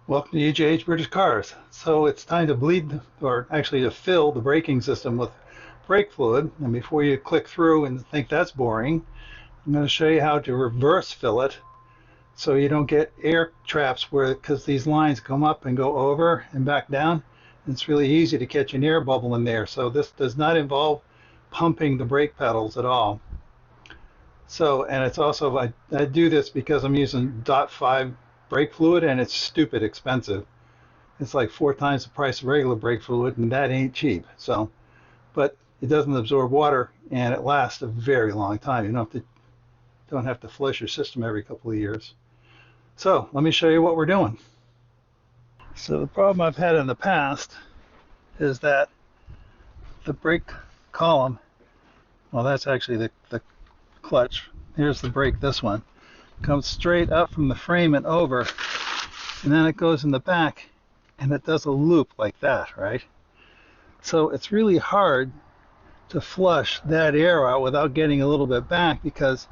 Welcome to UJH British Cars. So it's time to bleed, or actually to fill the braking system with brake fluid. And before you click through and think that's boring, I'm going to show you how to reverse fill it so you don't get air traps where, because these lines come up and go over and back down. It's really easy to catch an air bubble in there. So this does not involve pumping the brake pedals at all. So, and it's also, I do this because I'm using .5 brake fluid and it's stupid expensive. It's like 4 times the price of regular brake fluid, and that ain't cheap. So, but it doesn't absorb water and it lasts a very long time. You don't have to flush your system every couple of years. So let me show you what we're doing. So the problem I've had in the past is that the brake column, well, that's actually the clutch. Here's the brake, this one, comes straight up from the frame and over, and then it goes in the back and it does a loop like that, right? So it's really hard to flush that air out without getting a little bit back, because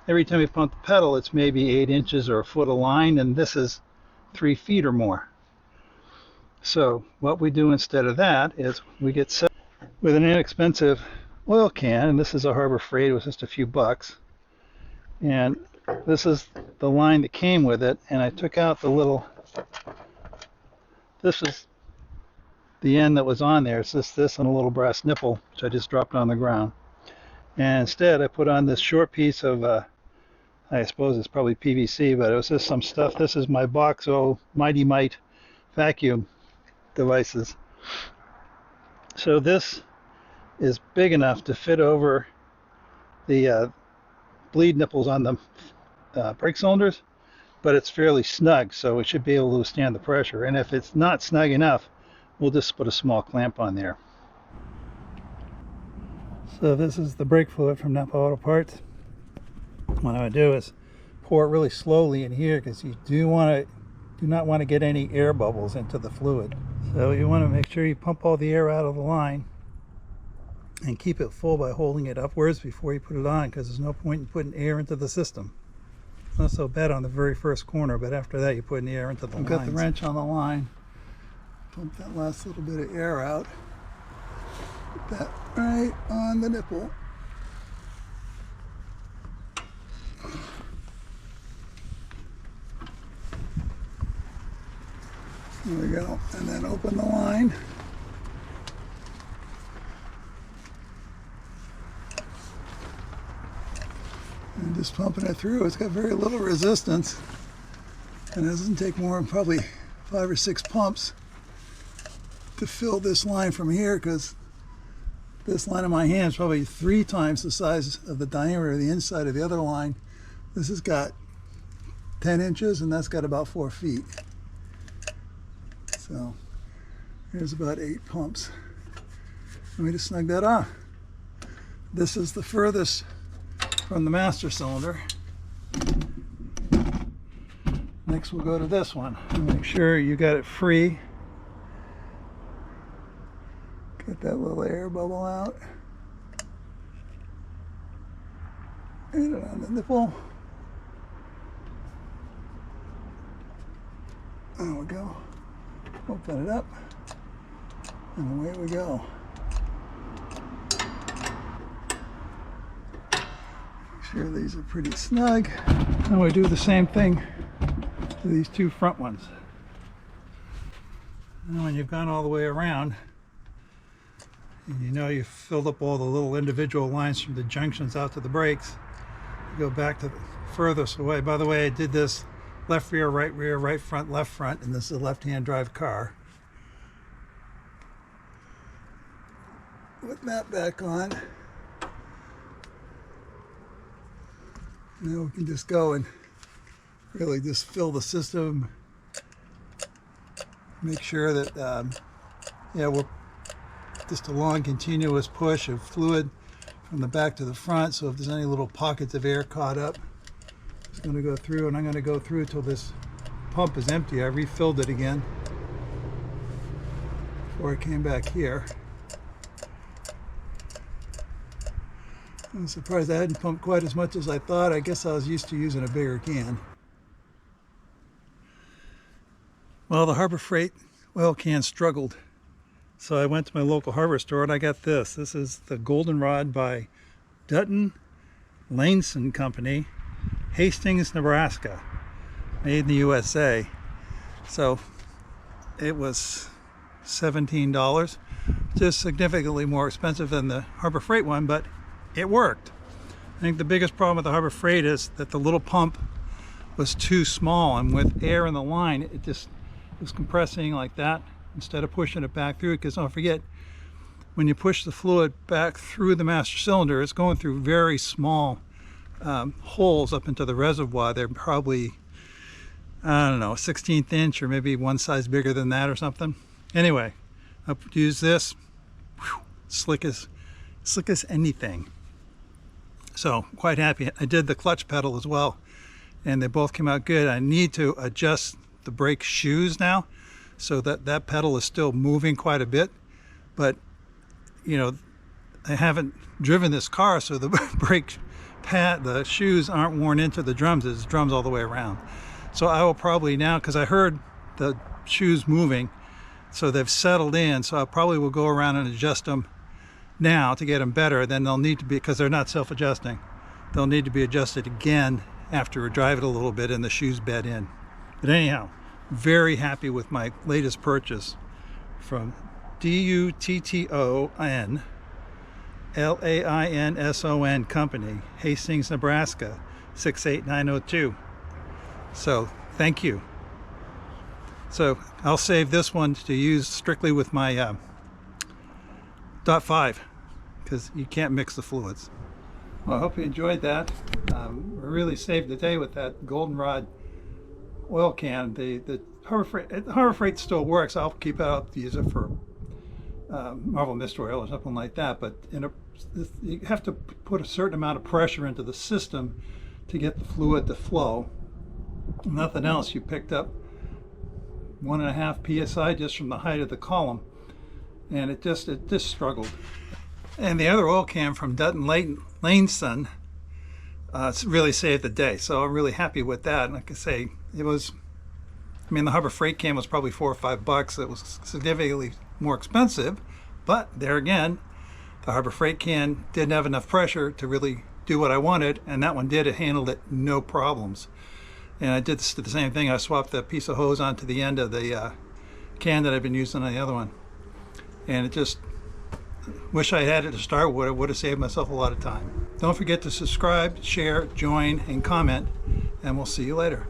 every time you pump the pedal it's maybe 8 inches or a foot of line, and this is 3 feet or more. So what we do instead of that is we get set with an inexpensive oil can, and this is a Harbor Freight. It was just a few bucks, and this is the line that came with it, and I took out the little, this is the end that was on there. It's just this and a little brass nipple, which I just dropped on the ground. And instead I put on this short piece of, I suppose it's probably PVC, but it was just some stuff. This is my Boxo Mighty Mite vacuum devices. So this is big enough to fit over the bleed nipples on the brake cylinders, but it's fairly snug, so it should be able to withstand the pressure. And if it's not snug enough, we'll just put a small clamp on there. So this is the brake fluid from Napa Auto Parts. What I do is pour it really slowly in here, because you do not want to get any air bubbles into the fluid. So you want to make sure you pump all the air out of the line and keep it full by holding it upwards before you put it on, because there's no point in putting air into the system. It's not so bad on the very first corner, but after that you're putting the air into the lines. I've got the wrench on the line. Pump that last little bit of air out. Put that right on the nipple. There we go. And then open the line. And just pumping it through. It's got very little resistance, and it doesn't take more than probably 5 or 6 pumps to fill this line from here, because this line of my hand is probably 3 times the size of the diameter of the inside of the other line. This has got 10 inches and that's got about 4 feet. So here's about 8 pumps. Let me just snug that off. This is the furthest from the master cylinder. Next we'll go to this one. Make sure you got it free. Get that little air bubble out. And it on the nipple. There we go. Open it up. And away we go. Sure these are pretty snug. And we do the same thing to these 2 front ones. And when you've gone all the way around, and you know you've filled up all the little individual lines from the junctions out to the brakes, you go back to the furthest away. By the way, I did this left rear, right front, left front, and this is a left-hand drive car. Put that back on. Now we can just go and really just fill the system. Make sure that, yeah, we're just a long continuous push of fluid from the back to the front. So if there's any little pockets of air caught up, it's going to go through, and I'm going to go through until this pump is empty. I refilled it again before I came back here. I'm surprised I hadn't pumped quite as much as I thought. I guess I was used to using a bigger can. Well, the Harbor Freight oil can struggled. So I went to my local hardware store and I got this. This is the Goldenrod by Dutton Laneson Company, Hastings, Nebraska. Made in the USA. So it was $17, just significantly more expensive than the Harbor Freight one, but it worked. I think the biggest problem with the Harbor Freight is that the little pump was too small, and with air in the line, it just was compressing like that instead of pushing it back through. Because don't forget, when you push the fluid back through the master cylinder, it's going through very small holes up into the reservoir. They're probably, I don't know, 1/16 inch or maybe one size bigger than that or something. Anyway, I use this, slick as anything. So quite happy. I did the clutch pedal as well, and they both came out good. I need to adjust the brake shoes now, so that pedal is still moving quite a bit. But you know, I haven't driven this car, so the brake pad, the shoes aren't worn into the drums. It's drums all the way around. So I will probably now, because I heard the shoes moving, so they've settled in, so I probably will go around and adjust them now to get them better. Then they'll need to be, because they're not self-adjusting, they'll need to be adjusted again after we drive it a little bit and the shoes bed in. But anyhow, very happy with my latest purchase from Dutton Lainson Company, Hastings, Nebraska, 68902. So thank you. So I'll save this one to use strictly with my .5, because you can't mix the fluids. Well, I hope you enjoyed that. I really saved the day with that Goldenrod oil can. The Harbor Freight still works. I'll keep it up to use it for Marvel Mist Oil or something like that. But you have to put a certain amount of pressure into the system to get the fluid to flow. Nothing else. You picked up 1.5 psi just from the height of the column, and it just struggled. And the other oil can from Dutton Laneson really saved the day, so I'm really happy with that. And like I say, it was, I mean, the Harbor Freight can was probably $4 or $5. It was significantly more expensive, but there again, the Harbor Freight can didn't have enough pressure to really do what I wanted, and that one did. It handled it no problems. And I did the same thing. I swapped the piece of hose onto the end of the can that I've been using on the other one. And it just, wish I had it to start with. It would have saved myself a lot of time. Don't forget to subscribe, share, join, and comment, and we'll see you later.